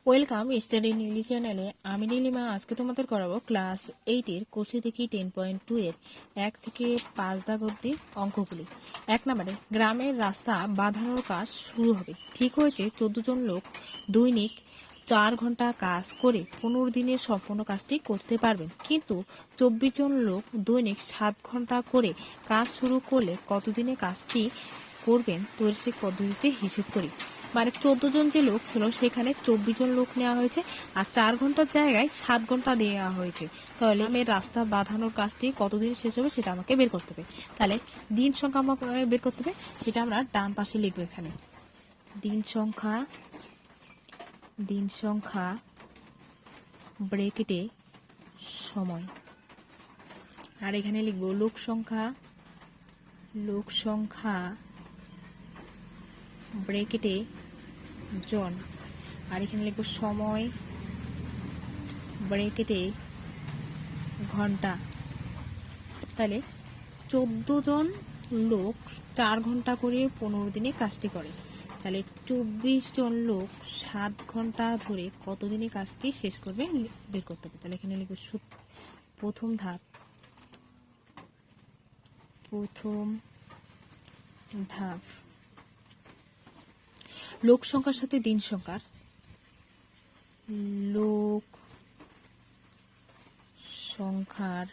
Welcome study English চ্যানেলে। আমি নীলিমা। আজকে তোমাদের করাবো ক্লাস 8-এর কোষে দেখি 10.2 এর 1 থেকে 5 দাগ অবধি অঙ্কগুলি। 1 নম্বরে গ্রামের রাস্তা বাঁধানোর কাজ শুরু হবে। ঠিক হয়েছে 14 জন লোক দৈনিক 4 ঘন্টা কাজ করে 15 দিনের সম্পূর্ণ কাজটি করতে পারবেন, কিন্তু 24 জন লোক দৈনিক 7 ঘন্টা করে কাজ শুরু করলে কতদিনে কাজটি করবেন তৈরি পদ্ধতিতে হিসেব করি। মানে 14 জন যে লোক ছিল সেখানে 24 জন লোক নেওয়া হয়েছে, আর 4 ঘন্টার জায়গায় 7 ঘন্টা দেওয়া হয়েছে। তাহলে আমি রাস্তা বাঁধানোর কাজটি কতদিন শেষ হবে সেটা আমাকে বের করতে হবে। তাহলে দিন সংখ্যা আমাকে বের করতে হবে, সেটা আমরা ডান পাশে লিখবো। এখানে দিন সংখ্যা ব্রেকেটে সময়, আর এখানে লিখবো লোক সংখ্যা ব্রেকেটে জন, আর এখানে লিখবো সময় ব্রেকেটে ঘন্টা। তাহলে 14 জন লোক 4 ঘন্টা করে 15 দিনে কাজটি করে। তাহলে 24 জন লোক 7 ঘন্টা ধরে কতদিনে কাজটি শেষ করবে বের করতে হবে। তাহলে এখানে লিখবো প্রথম ধাপ লোক সংখ্যার সাথে দিন সংখ্যার, লোক সংখ্যার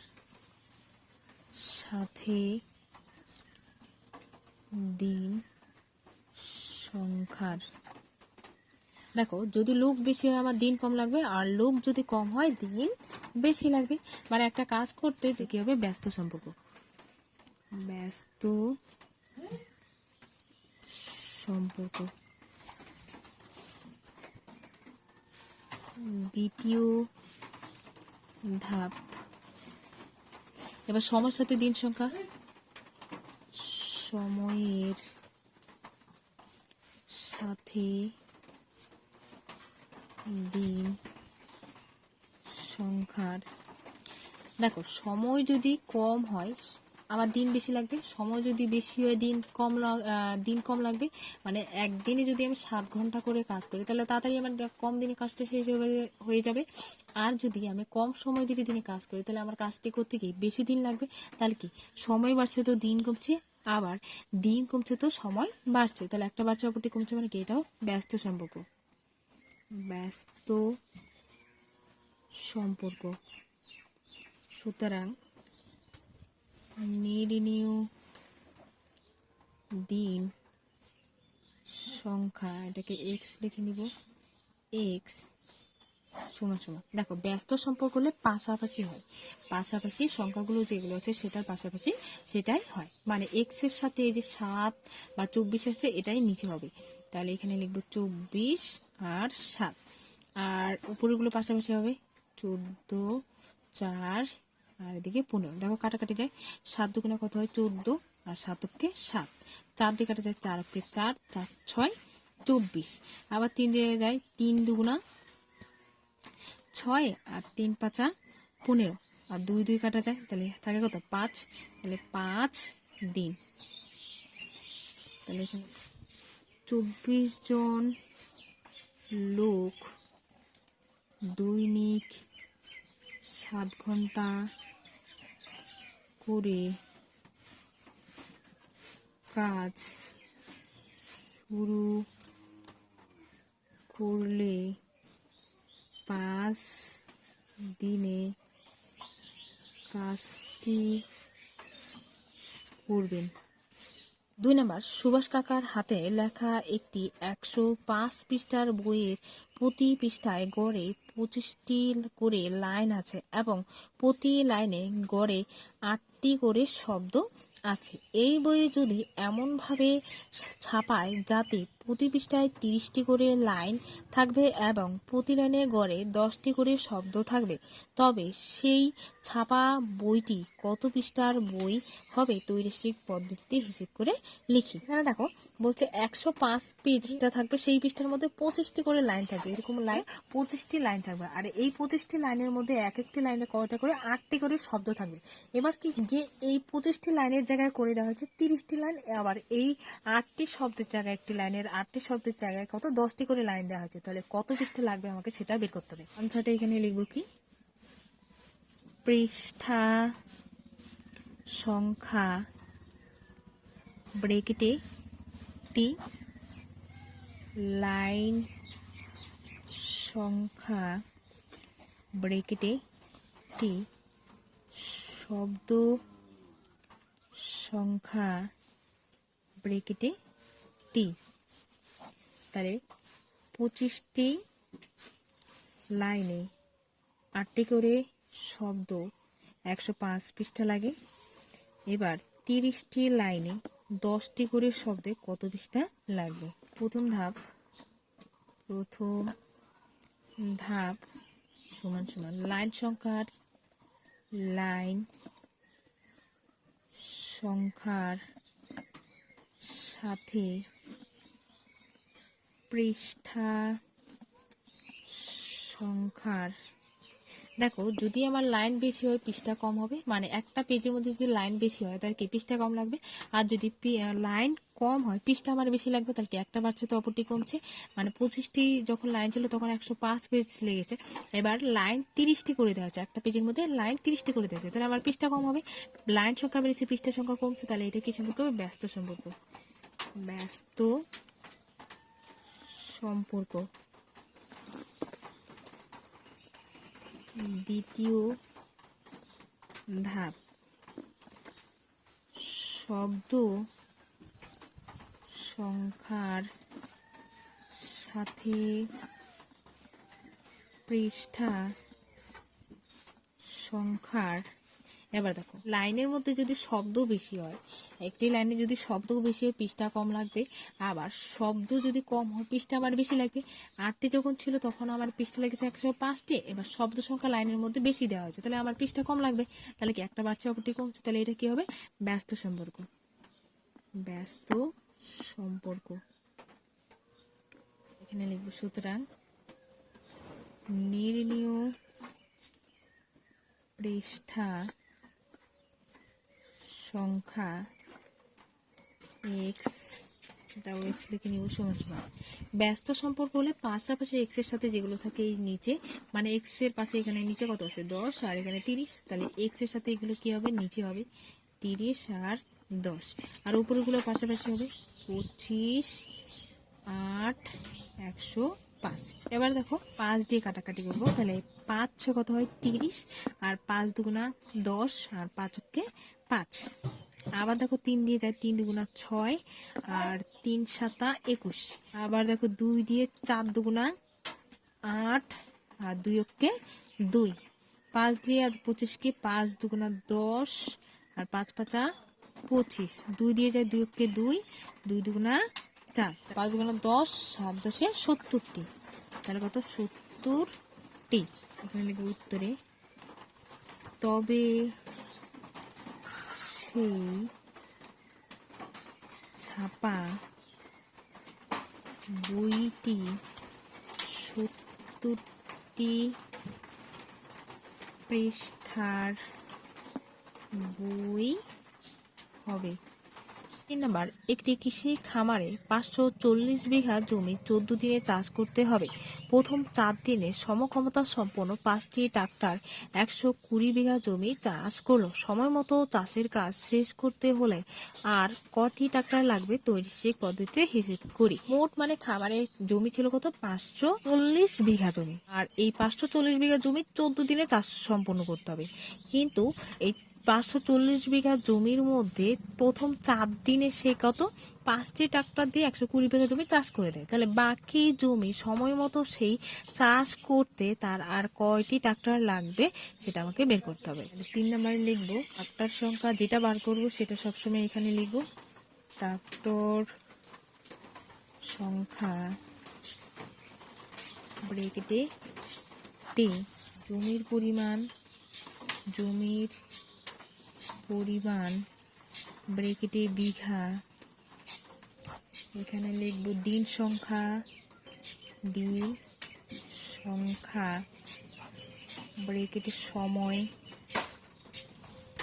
সাথে দিন সংখ্যার। দেখো, যদি লোক বেশি হয় আমার দিন কম লাগবে, আর লোক যদি কম হয় দিন বেশি লাগবে। মানে একটা কাজ করতে কি হবে, ব্যস্ত সম্পর্ক। দ্বিতীয় ধাপ, এবার সময়ের সাথে দিন সংখ্যা, সময়ের সাথে দিন সংখ্যার। দেখো, সময় যদি কম হয় আমার দিন বেশি লাগবে, সময় যদি বেশি হয় দিন কম লাগবে। মানে একদিনে যদি আমি 7 ঘন্টা করে কাজ করি তাহলে তাড়াতাড়ি আমার কম দিনে কাজটা শেষ হয়ে যাবে। আর যদি আমি কম সময় দিয়ে দিনে কাজ করি তাহলে আমার কাজটি করতে গিয়ে বেশি দিন লাগবে। তাহলে কি, সময় বাড়ছে তো দিন কমছে, আবার দিন কমছে তো সময় বাড়ছে। তাহলে একটা বাড়ছে অপরটি কমছে, মানে কি, এটাও ব্যস্ত সম্পর্ক। সুতরাং নির্ণীয় দিন সংখ্যা, এটাকে এক্স লিখে নিব, এক্স সমান সমান। দেখো, ব্যস্ত সম্পর্ক হলে পাশাপাশি হয়, পাশাপাশি সংখ্যাগুলো যেগুলো আছে সেটার পাশাপাশি সেটাই হয়। মানে এক্স এর সাথে এই যে 7 বা 24 আছে এটাই নিচে হবে। তাহলে এখানে লিখবো 24 আর 7, আর উপরেগুলো পাশাপাশি হবে 14, 4 আর এদিকে 15। দেখো কাটাকাটি যায়, 7 দুগুণে কত হয় 14, আর 7 কে 7, 4 দিয়ে কাটা যায় 4 কে 4, 4 6 24। আবার 3 দিয়ে যায় 3 দুগুণা 6, আর 3 5 15, আর 2 2 কাটা যায়, তাহলে থাকে কত 5। তাহলে 5 দিন। তাহলে এখানে 24 জন লোক দৈনিক 7 ঘন্টা করে কাজ শুরু করলে 5 দিনে কাজটি করবেন। 2 নম্বর, সুভাষ কাকার হাতে লেখা একটি 105 পৃষ্ঠার বইয়ের প্রতি পৃষ্ঠায় গড়ে 25টি করে লাইন আছে এবং প্রতি লাইনে গড়ে 8টি করে শব্দ আছে। এই বইয়ে যদি এমনভাবে ছাপায় যাতে প্রতি পৃষ্ঠায় 30টি করে লাইন থাকবে এবং প্রতি লাইনে গড়ে 10টি করে শব্দ থাকবে, তবে সেই ছাপা বইটি কত পৃষ্ঠার বই হবে তৈরি পদ্ধতিতে হিসেব করে লিখি। এখানে দেখো বলছে 105 পৃষ্ঠা থাকবে, সেই পৃষ্ঠার মধ্যে 25টি করে লাইন থাকবে। এরকম লাইন 25টি লাইন থাকবে, আর এই 25টি লাইনের মধ্যে এক একটি লাইনে কয়টা করে 8টি করে শব্দ থাকবে। এবার কি, যে এই 25টি লাইনের জায়গায় করে দেওয়া হয়েছে 30টি লাইন, আবার এই 8টি শব্দের জায়গায় একটি লাইনের 8টি শব্দের জায়গায় কত 10টি করে লাইন দেওয়া হয়েছে, তাহলে কত পৃষ্ঠা লাগবে আমাকে সেটা বের করতে হবে। আনসারটা এখানে লিখব কি, পৃষ্ঠা সংখ্যা ব্রেকেটে টি, লাইন সংখ্যা ব্রেকেটে টি, শব্দ সংখ্যা ব্রেকেটে টি। তাহলে 25টি লাইনে 8টি করে শব্দ 105 পৃষ্ঠা লাগে। এবার 30টি লাইনে 10টি করে শব্দে কত পৃষ্ঠা লাগবে। প্রথম ধাপ সমান সমান লাইন সংখ্যার সাথে পৃষ্ঠা সংখ্যার, দেখো যদি আমার লাইন বেশি হয় পৃষ্ঠা কম হবে, মানে একটা পেজের মধ্যে যদি লাইন বেশি হয় তাহলে কি পৃষ্ঠা কম লাগবে, আর যদি লাইন কম হয় পৃষ্ঠা আমার বেশি লাগবে, তাহলে কি একটা বাড়ছে তো অপরটি কমছে। মানে 25টি যখন লাইন ছিল তখন 105 পেজ লেগেছে, এবার লাইন 30টি করে দেওয়া হচ্ছে, একটা পেজের মধ্যে লাইন 30টি করে দেওয়া হচ্ছে, তাহলে আমার পৃষ্ঠা কম হবে। লাইন সংখ্যা বেড়েছে, পৃষ্ঠা সংখ্যা কমছে, তাহলে এটা কি সম্পর্ক, ব্যস্ত সম্পর্ক। ব্যস্ত সম্পর্ক। দ্বিতীয় ধাপ, শব্দ সংখ্যার সাথে পৃষ্ঠা সংখ্যার। এবার দেখো লাইনের মধ্যে যদি শব্দ বেশি হয়, একটি লাইনে যদি শব্দ বেশি হয় পৃষ্ঠা কম লাগবে, আবার শব্দ যদি কম হয় পৃষ্ঠা আমার বেশি লাগবে। 8টি যখন ছিল তখন আমার পৃষ্ঠা লেগেছে 105টি, এবার শব্দ সংখ্যা লাইনের মধ্যে বেশি দেওয়া হয়েছে, তাহলে আমার পৃষ্ঠা কম লাগবে, তাহলে কি একটা বাড়ছে অপরটি কমছে, তাহলে এটা কি হবে, ব্যস্ত সম্পর্ক। ব্যস্ত সম্পর্ক এখানে লিখব। সুতরাং নির্ণীয় পৃষ্ঠা সংখ্যা x, এটাও x লিখে নিব, সমান সমান ব্যস্ত সম্পর্ক হলে পাশাপাশি x এর সাথে যেগুলো থাকে এই নিচে, মানে x এর পাশে এখানে নিচে কত আছে 10 আর এখানে 30, তাহলে x এর সাথে এগুলো কি হবে, নিচে হবে 30 আর 10, আর উপরেগুলো পাশাপাশি হবে 25, 8, 105। এবার দেখো 5 দিয়ে কাটাকাটি করবো, তাহলে 5 6 কত হয় 30, আর 5 দুগুণা 10, আর 5 কে 5। আবার দেখো 3 দিয়ে যায়, 3 দুগুণা 6, আর 3 7 21। আবার দেখো 2 দিয়ে 4 দুগুণা 8, আর 2 কে 2। 5 দিয়ে আর 25 কে 5 দুগুণা 10, আর 5 5 25। 2 দিয়ে যায় 2 কে 2, 2 দুগুণা 4, 5 দুগুণা 10, 7 10 70টি, তাহলে কত 70টি। এখানে লিখব উত্তরে, তবে সেই ছাপা বইটি 70টি পৃষ্ঠার বই হবে। 3 নাম্বার, একটি কৃষি খামারে 540 বিঘা জমি 14 দিনে চাষ করতে হবে। প্রথম 4 দিনে সমক্ষমতা সম্পন্ন 5টি ট্রাক্টর 120 বিঘা জমি চাষ করলো। সময় মতো চাষের কাজ শেষ করতে হলে আর কটি ট্রাক্টর লাগবে তৈরিশিক পদ্ধতিতে হিসেব করি। মোট মানে খামারে জমি ছিল কত 540 বিঘা জমি, আর এই 540 বিঘা জমি 14 দিনে চাষ সম্পন্ন করতে হবে। কিন্তু এই 540 বিঘা জমির মধ্যে প্রথম 4 দিনে সে কত 5টি ট্রাক্টর দিয়ে 120 বিঘা জমি চাষ করে দেয়, তাহলে বাকি জমি সময় মতো সেই চাষ করতে তার আর কয়টি ট্রাক্টর লাগবে সেটা আমাকে বের করতে হবে। 3 নম্বরে লিখবো ট্রাক্টর সংখ্যা, যেটা বার করব সেটা সবসময় এখানে লিখবো, ট্রাক্টর সংখ্যা ব্রেকেটে টি, জমির পরিমাণ ব্রেকেটে বিঘা, এখানে লিখব দিন সংখ্যা ব্রেকেটে সময়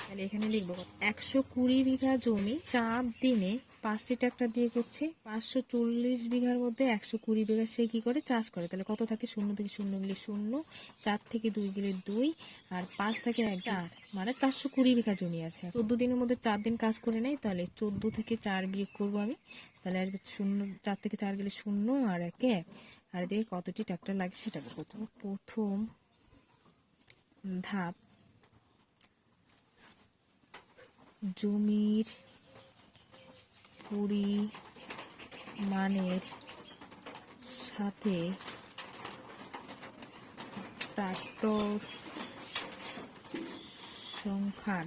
তাহলে এখানে লিখবো 120 বিঘা জমি 4 দিনে 5টি ট্রাক্টর দিয়ে করছে। 540 বিঘার মধ্যে 120 বিঘা সে কি করে চাষ করে। তাহলে কত থাকে, 0 থেকে 0 গেলে 0, 4 থেকে 2 গেলে 2, আর 5 থেকে 1 4, মানে 420 বিঘা জমি আছে। 14 দিনের মধ্যে 4 দিন কাজ করে নেই, তাহলে 14 থেকে 4 বিয়োগ করবো আমি। তাহলে আসবে 0, 4 থেকে 4 গেলে 0 আর 1 1, আর দেখে কতটি ট্রাক্টর লাগে সেটা বলবো। প্রথম ধাপ, জমির পরিমাণের সাথে ট্রাক্টর সংখ্যার।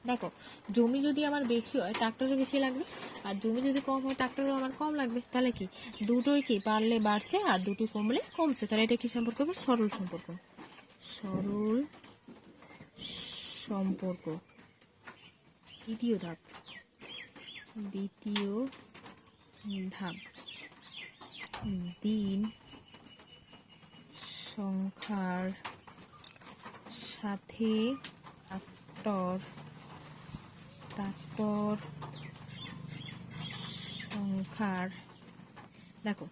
দেখো, জমি যদি আমার বেশি হয় ট্রাক্টরও বেশি লাগবে, আর জমি যদি কম হয় ট্রাক্টরও আমার কম লাগবে। তাহলে কি দুটোই কি বাড়লে বাড়ছে আর দুটো কমলে কমছে। তাহলে এটা কি সম্পর্ক হবে, সরল সম্পর্ক। সরল সম্পর্ক। দ্বিতীয় ধাপ, দিন সংখ্যার সাথে ট্রাক্টর সংখ্যার। দেখো,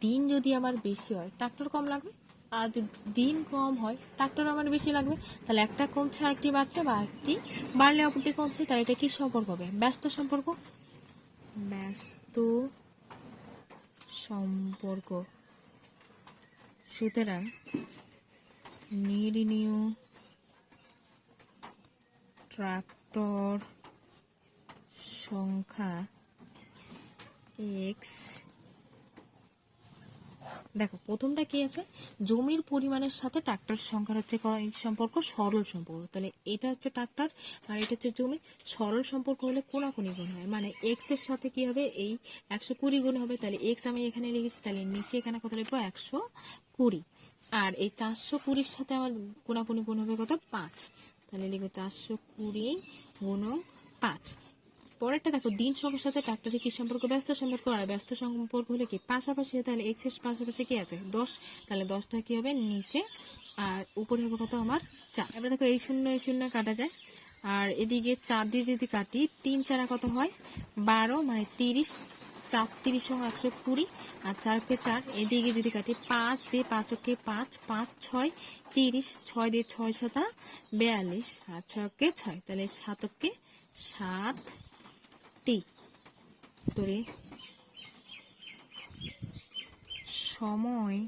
দিন যদি আমার বেশি হয় ট্রাক্টর কম লাগবে, আর যদি দিন কম হয় ট্রাক্টর আমার বেশি লাগবে। তাহলে একটা কমছে আর একটি বাড়ছে, বা একটি বাড়লে অপরটি কমছে। তাহলে এটা কি সম্পর্ক হবে, ব্যস্ত সম্পর্ক। ব্যস্ত সম্পর্ক। সুতরাং নির্ণীয় ট্রাক্টর সংখ্যা x। দেখো, প্রথমটা কি আছে, জমির পরিমাণের সাথে ট্রাক্টর সংখ্যার হচ্ছে সম্পর্ক, সরল সম্পর্ক। তাহলে এটা হচ্ছে ট্রাক্টর আর এটা হচ্ছে জমি। সরল সম্পর্ক হলে কোনাকুনি গুণ হয়, মানে এক্স এর সাথে কি হবে, এই 120 গুণ হবে। তাহলে এক্স আমি এখানে লিখেছি, তাহলে নিচে এখানে কত লিখবো, 120। আর এই 420 সাথে আমার কোনাকুনি গুণ হবে কত, 5। তাহলে লিখবো 420 গুণন 5। পরেরটা দেখো, দিন সংখ্যার সাথে ট্রাক্টরের কি সম্পর্ক, ব্যস্ত সম্পর্ক। আর ব্যস্ত সম্পর্ক হলে কি পাশাপাশি, তাহলে এক্স এর পাশাপাশি কি আছে, 10। তাহলে 10টা কি হবে নিচে, আর উপরে হবে কত আমার 4। এবার দেখো, এই 0 এই 0 কাটা যায়, আর এদিকে 4 দিয়ে যদি কাটি, 3 4 কত হয়, 12, মানে 30। 4 30 সঙ্গে 120, আর 4 কে 4, এদিকে যদি কাটি 5 দিয়ে 5 কে 5, 5 6 30, 6 দিয়ে 6 7 42, আর 6 কে 6, তাহলে 7 কে 7 ধরে সময়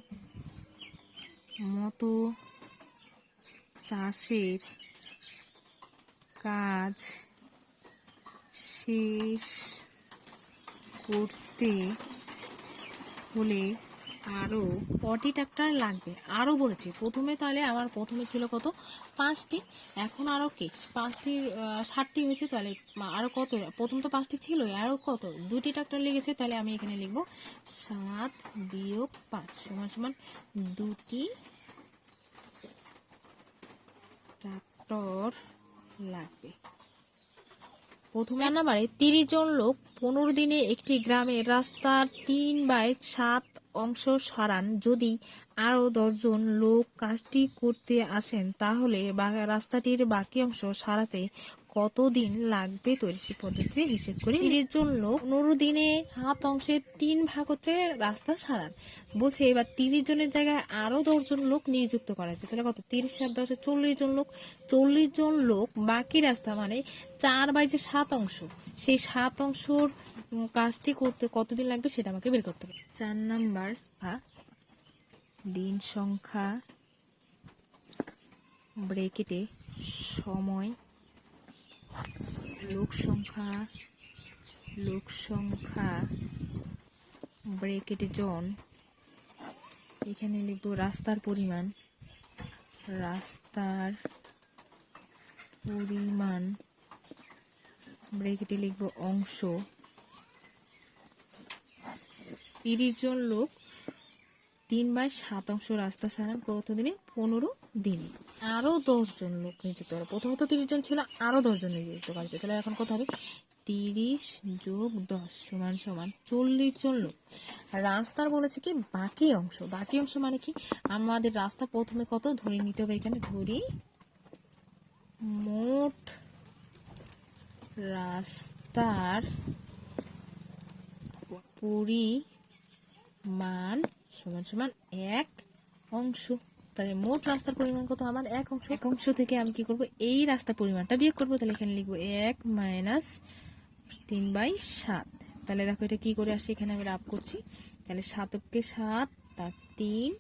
মতো চাষের কাজ শেষ করতে হলে আরো কটি ট্রাক্টর লাগবে, আরো বলেছে প্রথমে। তাহলে আমার প্রথমে ছিল কত, 5টি, এখন আরো কি 5টি 60টি হয়েছে। তাহলে আরো কত, প্রথম তো 5টি ছিল, আরো কত, 2টি ট্রাক্টর লেগেছে। তাহলে আমি এখানে লিখবো 7 বিয়োগ 5 সমান সমান 2টি ট্রাক্টর লাগবে। প্রথমে নাম্বারে 30 জন লোক 15 দিনে একটি গ্রামের রাস্তার 3/7 অংশ সারান। যদি আরো 10 জন লোক কাজটি করতে আসেন, তাহলে রাস্তাটির বাকি অংশ সারাতে কতদিন লাগবে তৈরি পদ্ধতি হিসেব করে 30 জন লোক 15 দিনে 7 অংশের 3 ভাগ হচ্ছে রাস্তা সারান। বলছে এবার 30 জনের জায়গায় আরো 10 জন লোক নিযুক্ত করা হয়েছে। তাহলে কত, 30 7 10 40 জন লোক। 40 জন লোক বাকি রাস্তা, মানে 4/7 অংশ, সেই 7 অংশর কাজটি করতে কতদিন লাগবে সেটা আমাকে বের করতে হবে। 4 নাম্বার, দিন সংখ্যা ব্রেকেটে সময়, লোক সংখ্যা ব্রেকেটে জন। এখানে লিখবো রাস্তার পরিমাণ ব্রেকেটে লিখবো অংশ। 30 জন লোক 3/7 অংশ রাস্তা সারান কতদিনে, 15 দিনে। আরো 10 জন লোক নিযুক্ত করে। প্রথমত 30 জন ছিল, আরো 10 জন নিযুক্ত করেছে। তাহলে এখন কত হবে, 30 যোগ 10 সমান সমান 40 জন লোক। রাস্তার বলেছে কি বাকি অংশ, বাকি অংশ মানে কি, আমাদের রাস্তা প্রথমে কত ধরে নিতে হবে, এখানে ধরি মোট রাস্তার পরিমাণ সমান সমান 1 অংশ। তাহলে মোট রাস্তার পরিমাণ কত? আমার 1 অংশ। 1 অংশ থেকে আমি কি করব, এই রাস্তার পরিমাণটা বিয়োগ করব। তাহলে এখানে লিখবো 1 মাইনাস 3/7। তাহলে দেখো এটা কি করে আসছে, এখানে আমি রাব করছি। তাহলে 7 × 7 তার 3,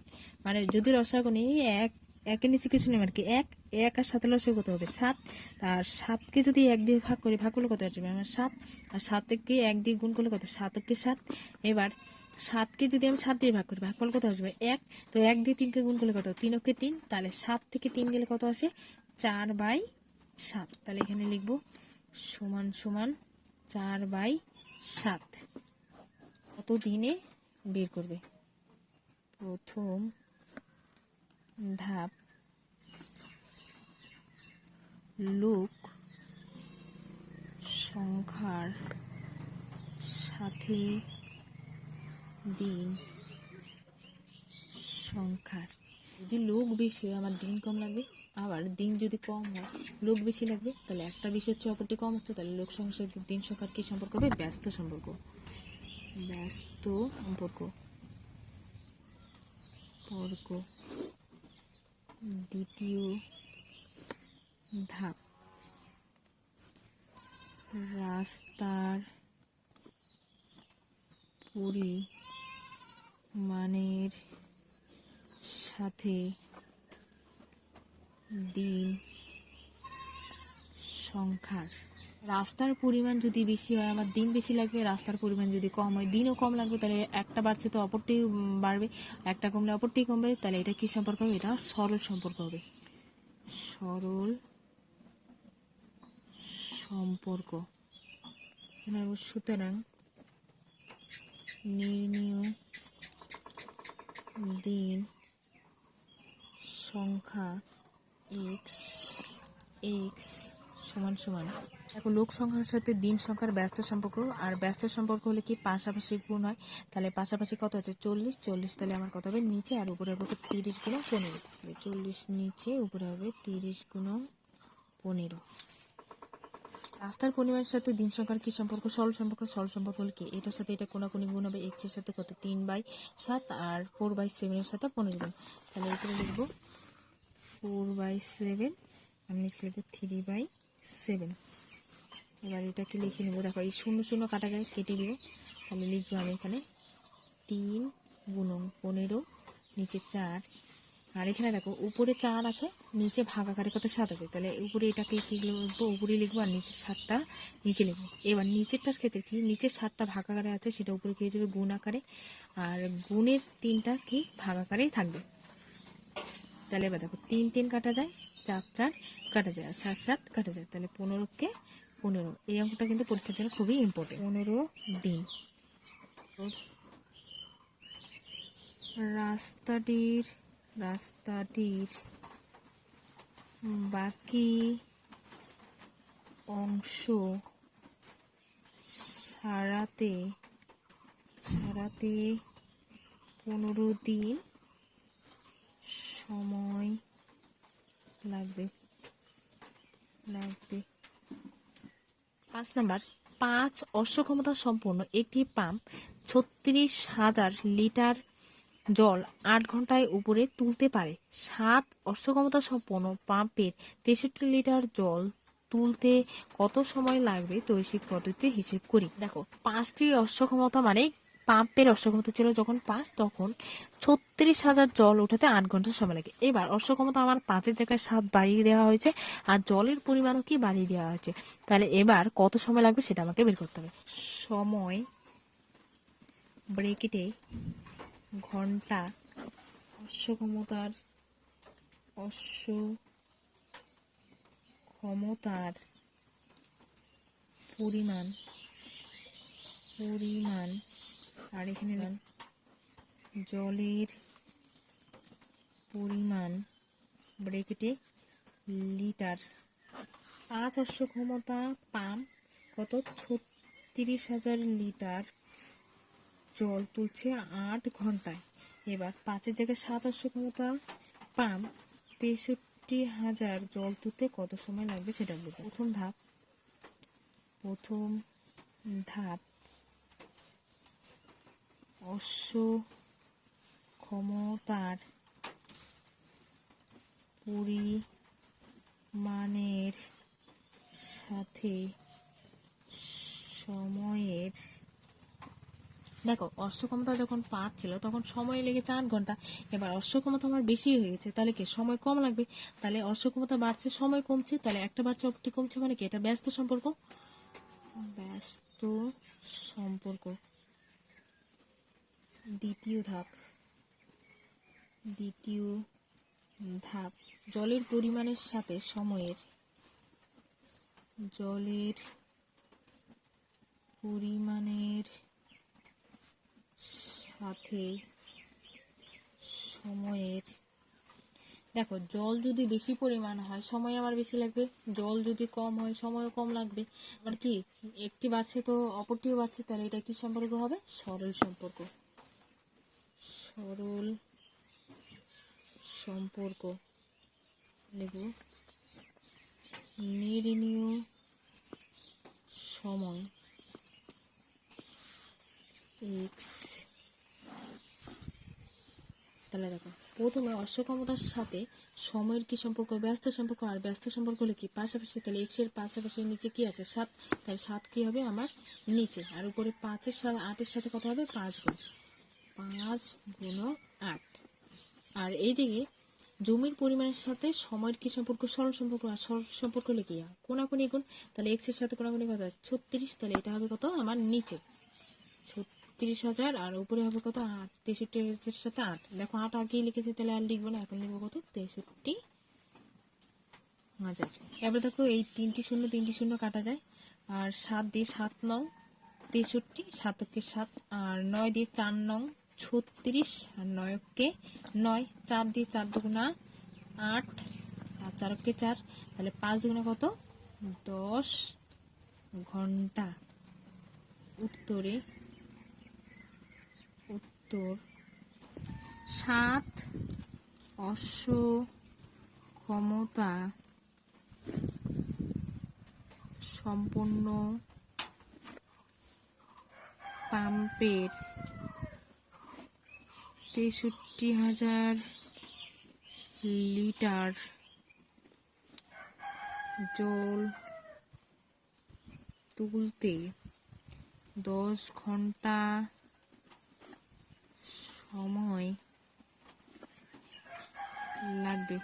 মানে যদি রসাগু নেই একের নিচে কিছু নেই, মানে কি 1 আর 7 লসাগু কত হবে 7। আর 7কে যদি 1 দিয়ে ভাগ করলে কত আসবে আমার 7। আর 7কে 1 দিয়ে গুণ করলে কত 7 × 7। এবার 7কে যদি আমি 7 দিয়ে ভাগ করলে কত আসবে 1। তো 1 দিয়ে 3কে গুণ করলে কত 3 × 3। তাহলে 7 থেকে 3 গেলে কত আসে 4/7। তাহলে এখানে লিখবো সমান সমান 4/7। কত দিনে বের করবে? প্রথম ধাপ, লোক সংখ্যার সাথে দিন সংখ্যার। যদি লোক বেশি হয় আমার দিন কম লাগবে, আবার দিন যদি কম হয় লোক বেশি লাগবে। তাহলে একটা বেশি হচ্ছে অপরটি কম হচ্ছে, তাহলে লোক সংখ্যার সাথে দিন সংখ্যার কি সম্পর্ক হবে? ব্যস্ত সম্পর্ক। ব্যস্ত সম্পর্ক সম্পর্ক। দ্বিতীয় ধাপ, রাস্তার পরিমাণের সাথে দিন সংখ্যার। রাস্তার পরিমাণ যদি বেশি হয় আমার দিন বেশি লাগবে, রাস্তার পরিমাণ যদি কম হয় দিনও কম লাগবে। তাহলে একটা বাড়ছে তো অপরটি বাড়বে, একটা কমলে অপরটি কমবে। তাহলে এটা কি সম্পর্ক হবে? এটা সরল সম্পর্ক হবে। সরল সম্পর্ক। সুতরাং নির্ণীয় দিন সংখ্যা x সমান সমান, দেখো লোক সংখ্যার সাথে দিন সংখ্যার ব্যস্ত সম্পর্ক। আর ব্যস্ত সম্পর্ক হলে কি পাশাপাশি গুণ হয়। তাহলে পাশাপাশি কত আছে 40। তাহলে আমার কত হবে নিচে আর উপরে হবে 30 × 15। 40 নিচে উপরে হবে 30 × 15। রাস্তার পরিমাণের সাথে দিন সংখ্যার কি সম্পর্ক? সরল সম্পর্ক। সরল সম্পর্ক হলে কি এটার সাথে এটা কোনাকুনি গুণ হবে। x এর সাথে কত 3/7 আর 4/7 এর সাথে 15 গুণ। তাহলে এখানে লিখবো 4/7, আমি নিচে লিখবো 3/7। এবার এটাকে লিখে নেবো। দেখো এই 0 0 কাটা যায়, কেটে দিব। তাহলে লিখবো আমি এখানে 3 × 15 নিচে 4। আর এখানে দেখো উপরে 4 আছে, নিচে ভাগ আকারে কত 7 আছে। তাহলে উপরে এটাকে কি লিখবো? উপরে লিখবো আর নিচে 7টা নিচে লিখবো। এবার নিচেরটার ক্ষেত্রে কি নিচে 7টা ভাগ আকারে আছে, সেটা উপরে কি হয়ে যাবে গুণ আকারে। আর গুণের 3টা কি ভাগ আকারেই থাকবে। তাহলে এবার দেখো 3 3 কাটা যায়, 4 4 কাটা যায়, 7 7 কাটা যায়। তাহলে 15 কে 15। এই অঙ্কটা কিন্তু পরীক্ষার জন্য খুবই ইম্পর্টেন্ট। 15 দিন। রাস্তাটির বাকি অংশ সারাতে 15 দিন সময় লাগবে। 5 নাম্বার, 5 অশ্বক্ষমতা সম্পন্ন একটি পাম্প 36,000 লিটার জল 8 ঘন্টায় উপরে তুলতে পারে। 7 অশ্বক্ষমতা সম্পন্ন পাম্পের 63 লিটার জল তুলতে কত সময় লাগবে? তৈরিক পদ্ধতিতে হিসেব করি। দেখো 5টি অশ্বক্ষমতা মানে পাম্পের অশ্বক্ষমতা ছিল যখন 5, তখন 36,000 জল উঠাতে 8 ঘন্টা সময় লাগে। এবার অশ্বক্ষমতা আমার 5-এর জায়গায় 7 বাড়িয়ে দেওয়া হয়েছে, আর জলের পরিমাণও কি বাড়িয়ে দেওয়া হয়েছে। তাহলে এবার কত সময় লাগবে সেটা আমাকে বের করতে হবে। সময় ব্রেকেটে ঘন্টা অশ্বক্ষমতার পরিমাণ আর এখানে জলের পরিমাণ ব্রেকেটে লিটার। 5 অশ্বক্ষমতা পাম্প কত 36,000 লিটার জল তুলছে 8 ঘন্টায়। এবার 5-এর জায়গায় 7 অশ্বক্ষমতা পাম্প 63,000 জল তুলতে কত সময় লাগবে সেটা বলবো। প্রথম ধাপ, প্রথম ধাপ, অশ্ব ক্ষমতার পরিমাণের সাথে সময়ের, দেখো অশ্ব ক্ষমতা যখন 5 ছিল তখন সময় লেগেছে 8 ঘন্টা। এবার অশ্ব ক্ষমতা আমার বেশি হয়ে গেছে, তাহলে কি সময় কম লাগবে? তাহলে অশ্ব ক্ষমতা বাড়ছে, সময় কমছে, তাহলে একটা বাড়ছে অপরটি কমছে, মানে কি এটা ব্যস্ত সম্পর্ক। ব্যস্ত সম্পর্ক। দ্বিতীয় ধাপ, জলের পরিমাণের সাথে সময়ের, জলের পরিমাণের সাথে সময়ের। দেখো জল যদি বেশি পরিমাণ হয় সময় আমার বেশি লাগবে, জল যদি কম হয় সময়ও কম লাগবে। আবার কি একটি বাড়ছে তো অপরটিও বাড়ছে, তাহলে এটা কি সম্পর্ক হবে? সরল সম্পর্ক। সরল সম্পর্ক নেব। নির্ণীয় সময় x। তাহলে দেখো প্রথমে অশ্ব ক্ষমতার সাথে সময়ের কি সম্পর্ক? ব্যস্ত সম্পর্ক। আর ব্যস্ত সম্পর্ক হলে কি পাশাপাশি, তাহলে x এর পাশাপাশি নিচে কি আছে? 7। তাহলে 7 কি হবে আমার নিচে, আর উপরে 5-এর সাথে 8-এর সাথে কত হবে? 5 গুণ 8। আর এইদিকে জমির পরিমাণের সাথে সময়ের কি সম্পর্ক? সরল সম্পর্ক। আর সরল সম্পর্ক হলে কি কোনাকুনি গুণ, তাহলে x এর সাথে কোনাকুনি কত? 36। তাহলে এটা হবে কত আমার নিচে? 36,000। আর উপরে হবে কত? 8। 63,000 সাথে 8। দেখো 8 আগেই লিখেছে, তাহলে আর লিখবো না, এখন লিখবো কত? 63,000। এবার দেখো এই 3টি শূন্য কাটা যায়, আর 7 দিয়ে 7 নং 63, 7 7, আর 9 দিয়ে 4 নং 36, আর 9 9, 4 দিয়ে 4 দুগুণা 8, আর 4 4, তাহলে 5 দুগুণা কত? 10 ঘন্টা। উত্তর 7 অশ্ব ক্ষমতা সম্পন্ন পাম্পের 63,000 লিটার জল তুলতে 10 ঘন্টা সময় লাগবে।